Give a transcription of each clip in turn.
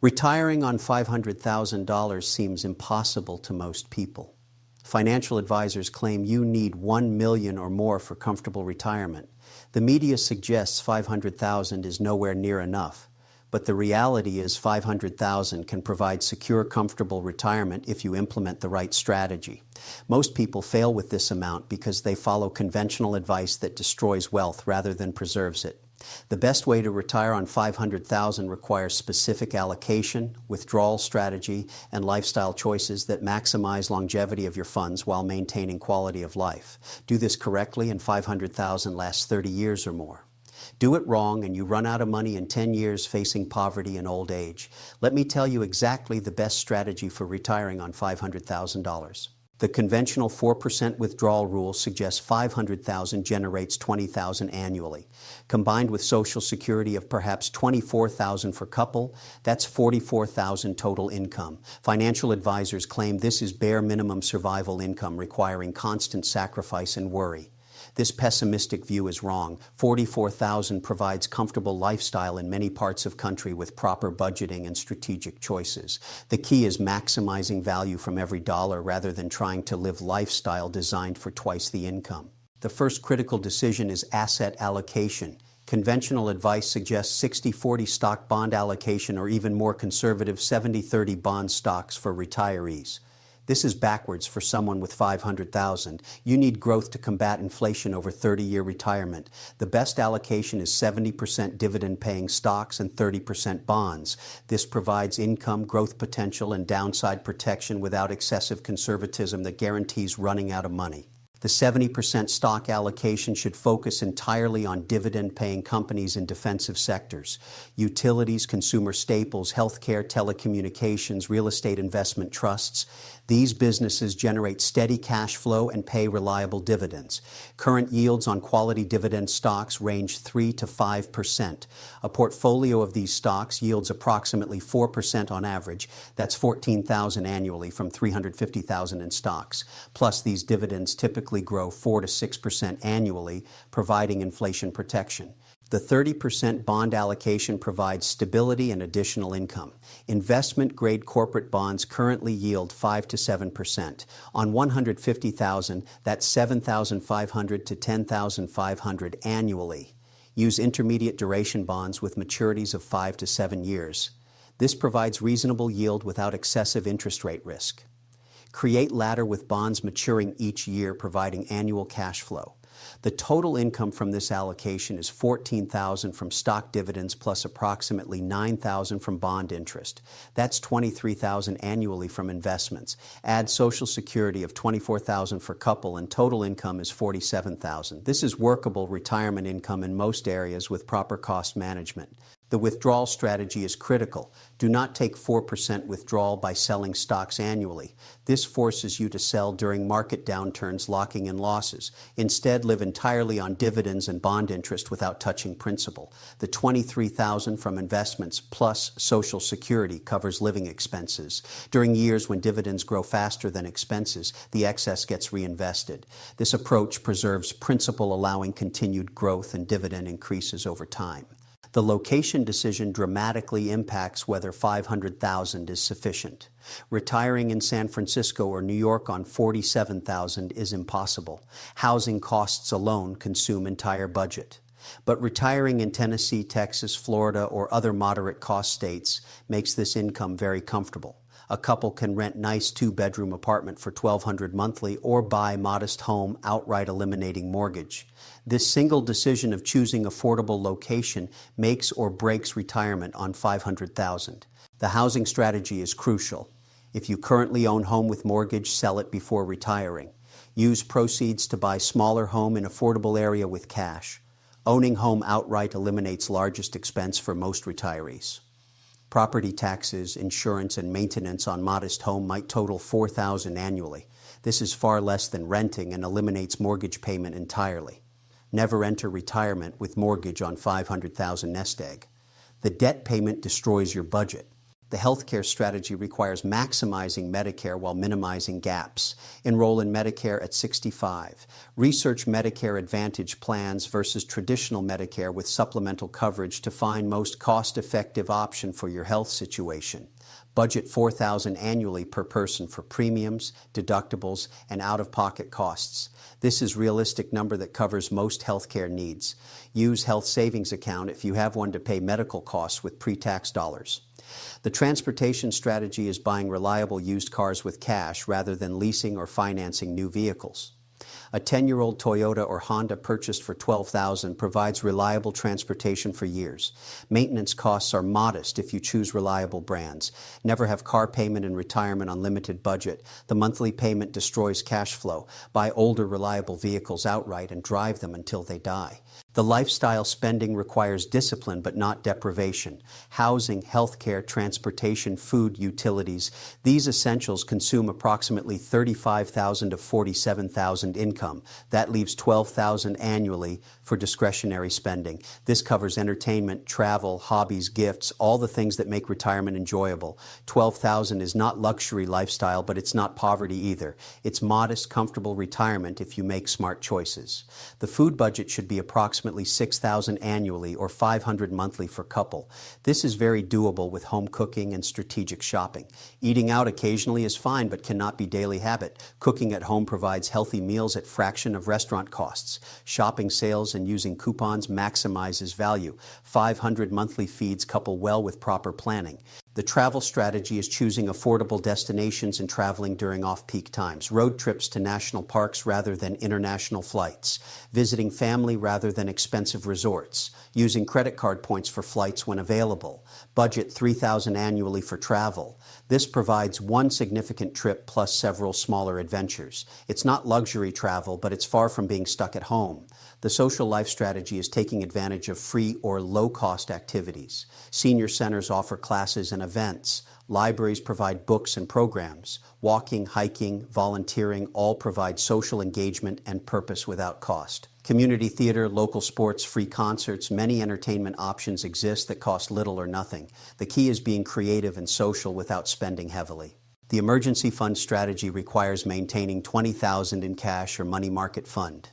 Retiring on $500,000 seems impossible to most people. Financial advisors claim you need $1 million or more for comfortable retirement. The media suggests $500,000 is nowhere near enough. But the reality is $500,000 can provide secure, comfortable retirement if you implement the right strategy. Most people fail with this amount because they follow conventional advice that destroys wealth rather than preserves it. The best way to retire on $500,000 requires specific allocation, withdrawal strategy, and lifestyle choices that maximize longevity of your funds while maintaining quality of life. Do this correctly and $500,000 lasts 30 years or more. Do it wrong and you run out of money in 10 years facing poverty and old age. Let me tell you exactly the best strategy for retiring on $500,000. The conventional 4% withdrawal rule suggests $500,000 generates $20,000 annually. Combined with Social Security of perhaps $24,000 for couple, that's $44,000 total income. Financial advisors claim this is bare minimum survival income requiring constant sacrifice and worry. This pessimistic view is wrong. $44,000 provides comfortable lifestyle in many parts of country with proper budgeting and strategic choices. The key is maximizing value from every dollar rather than trying to live lifestyle designed for twice the income. The first critical decision is asset allocation. Conventional advice suggests 60-40 stock bond allocation or even more conservative 70-30 bond stocks for retirees. This is backwards for someone with $500,000. You need growth to combat inflation over 30-year retirement. The best allocation is 70% dividend-paying stocks and 30% bonds. This provides income, growth potential, and downside protection without excessive conservatism that guarantees running out of money. The 70% stock allocation should focus entirely on dividend-paying companies in defensive sectors. Utilities, consumer staples, healthcare, telecommunications, real estate investment trusts. These businesses generate steady cash flow and pay reliable dividends. Current yields on quality dividend stocks range 3 to 5%. A portfolio of these stocks yields approximately 4% on average. That's $14,000 annually from $350,000 in stocks. Plus, these dividends typically grow 4 to 6% annually, providing inflation protection. The 30% bond allocation provides stability and additional income. Investment-grade corporate bonds currently yield 5 to 7%. On $150,000, that's $7,500 to $10,500 annually. Use intermediate duration bonds with maturities of 5 to 7 years. This provides reasonable yield without excessive interest rate risk. Create ladder with bonds maturing each year, providing annual cash flow. The total income from this allocation is $14,000 from stock dividends plus approximately $9,000 from bond interest. That's $23,000 annually from investments. Add Social Security of $24,000 for couple and total income is $47,000. This is workable retirement income in most areas with proper cost management. The withdrawal strategy is critical. Do not take 4% withdrawal by selling stocks annually. This forces you to sell during market downturns, locking in losses. Instead, live entirely on dividends and bond interest without touching principal. The $23,000 from investments plus Social Security covers living expenses. During years when dividends grow faster than expenses, the excess gets reinvested. This approach preserves principal, allowing continued growth, and dividend increases over time. The location decision dramatically impacts whether $500,000 is sufficient. Retiring in San Francisco or New York on $47,000 is impossible. Housing costs alone consume entire budget. But retiring in Tennessee, Texas, Florida, or other moderate cost states makes this income very comfortable. A couple can rent nice 2-bedroom apartment for $1,200 monthly or buy modest home outright, eliminating mortgage. This single decision of choosing affordable location makes or breaks retirement on $500,000. The housing strategy is crucial. If you currently own home with mortgage, sell it before retiring. Use proceeds to buy smaller home in affordable area with cash. Owning home outright eliminates largest expense for most retirees. Property taxes, insurance, and maintenance on modest home might total $4,000 annually. This is far less than renting and eliminates mortgage payment entirely. Never enter retirement with mortgage on $500,000 nest egg. The debt payment destroys your budget. The healthcare strategy requires maximizing Medicare while minimizing gaps. Enroll in Medicare at 65. Research Medicare Advantage plans versus traditional Medicare with supplemental coverage to find most cost-effective option for your health situation. Budget $4,000 annually per person for premiums, deductibles, and out-of-pocket costs. This is a realistic number that covers most healthcare needs. Use health savings account if you have one to pay medical costs with pre-tax dollars. The transportation strategy is buying reliable used cars with cash rather than leasing or financing new vehicles. A 10-year-old Toyota or Honda purchased for $12,000 provides reliable transportation for years. Maintenance costs are modest if you choose reliable brands. Never have car payment in retirement on limited budget. The monthly payment destroys cash flow. Buy older, reliable vehicles outright and drive them until they die. The lifestyle spending requires discipline but not deprivation. Housing, healthcare, transportation, food, utilities. These essentials consume approximately $35,000 to $47,000 income. That leaves $12,000 annually for discretionary spending. This covers entertainment, travel, hobbies, gifts, all the things that make retirement enjoyable. $12,000 is not luxury lifestyle, but it's not poverty either. It's modest, comfortable retirement if you make smart choices. The food budget should be approximately $6,000 annually or $500 monthly for couple. This is very doable with home cooking and strategic shopping. Eating out occasionally is fine but cannot be daily habit. Cooking at home provides healthy meals at fraction of restaurant costs. Shopping sales and using coupons maximizes value. 500 monthly feeds couple well with proper planning. The travel strategy is choosing affordable destinations and traveling during off-peak times. Road trips to national parks rather than international flights. Visiting family rather than expensive resorts. Using credit card points for flights when available. Budget $3,000 annually for travel. This provides one significant trip plus several smaller adventures. It's not luxury travel, but it's far from being stuck at home. The social life strategy is taking advantage of free or low-cost activities. Senior centers offer classes and events. Libraries provide books and programs. Walking, hiking, volunteering all provide social engagement and purpose without cost. Community theater, local sports, free concerts, many entertainment options exist that cost little or nothing. The key is being creative and social without spending heavily. The emergency fund strategy requires maintaining $20,000 in cash or money market fund.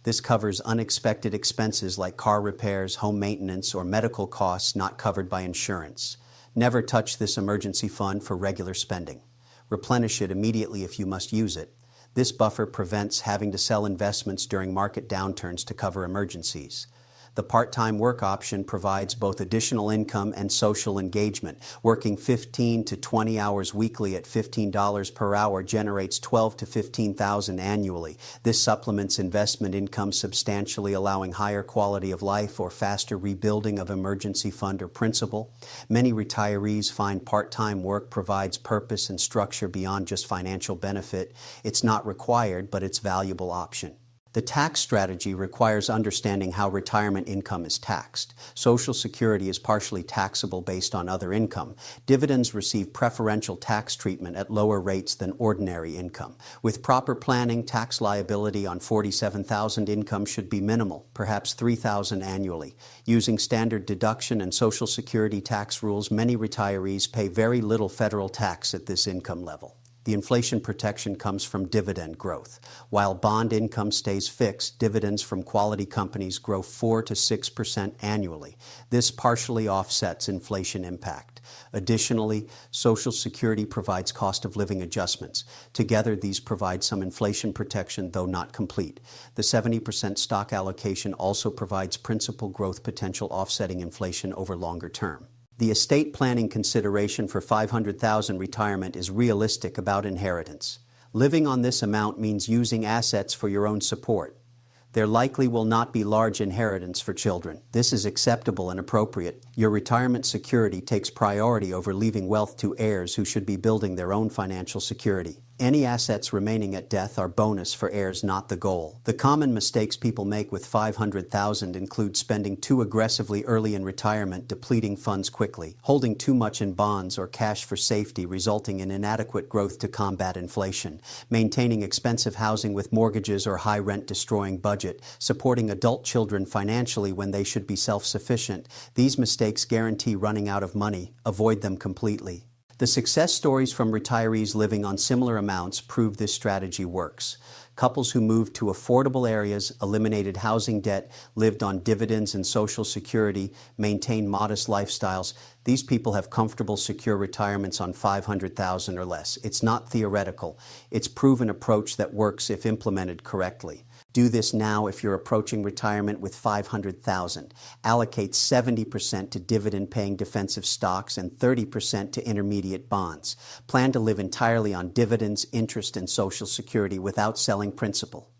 This covers unexpected expenses like car repairs, home maintenance, or medical costs not covered by insurance. Never touch this emergency fund for regular spending. Replenish it immediately if you must use it. This buffer prevents having to sell investments during market downturns to cover emergencies. The part-time work option provides both additional income and social engagement. Working 15 to 20 hours weekly at $15 per hour generates $12,000 to $15,000 annually. This supplements investment income substantially, allowing higher quality of life or faster rebuilding of emergency fund or principal. Many retirees find part-time work provides purpose and structure beyond just financial benefit. It's not required, but it's a valuable option. The tax strategy requires understanding how retirement income is taxed. Social Security is partially taxable based on other income. Dividends receive preferential tax treatment at lower rates than ordinary income. With proper planning, tax liability on $47,000 income should be minimal, perhaps $3,000 annually. Using standard deduction and Social Security tax rules, many retirees pay very little federal tax at this income level. The inflation protection comes from dividend growth. While bond income stays fixed, dividends from quality companies grow 4 to 6% annually. This partially offsets inflation impact. Additionally, Social Security provides cost of living adjustments. Together, these provide some inflation protection, though not complete. The 70% stock allocation also provides principal growth potential, offsetting inflation over longer term. The estate planning consideration for $500,000 retirement is realistic about inheritance. Living on this amount means using assets for your own support. There likely will not be large inheritance for children. This is acceptable and appropriate. Your retirement security takes priority over leaving wealth to heirs who should be building their own financial security. Any assets remaining at death are bonus for heirs, not the goal. The common mistakes people make with $500,000 include spending too aggressively early in retirement, depleting funds quickly, holding too much in bonds or cash for safety, resulting in inadequate growth to combat inflation, maintaining expensive housing with mortgages or high rent, destroying budget, supporting adult children financially when they should be self-sufficient. These mistakes mistakes guarantee running out of money. Avoid them completely. The success stories from retirees living on similar amounts prove this strategy works. Couples who moved to affordable areas, eliminated housing debt, lived on dividends and Social Security, maintained modest lifestyles. These people have comfortable, secure retirements on $500,000 or less. It's not theoretical. It's a proven approach that works if implemented correctly. Do this now if you're approaching retirement with $500,000. Allocate 70% to dividend-paying defensive stocks and 30% to intermediate bonds. Plan to live entirely on dividends, interest, and Social Security without selling principal.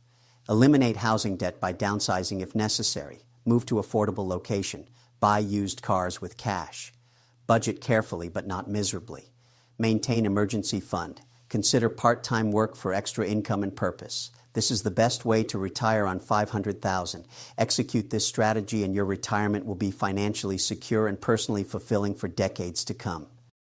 Eliminate housing debt by downsizing if necessary. Move to affordable location. Buy used cars with cash. Budget carefully but not miserably. Maintain emergency fund. Consider part-time work for extra income and purpose. This is the best way to retire on $500,000. Execute this strategy and your retirement will be financially secure and personally fulfilling for decades to come.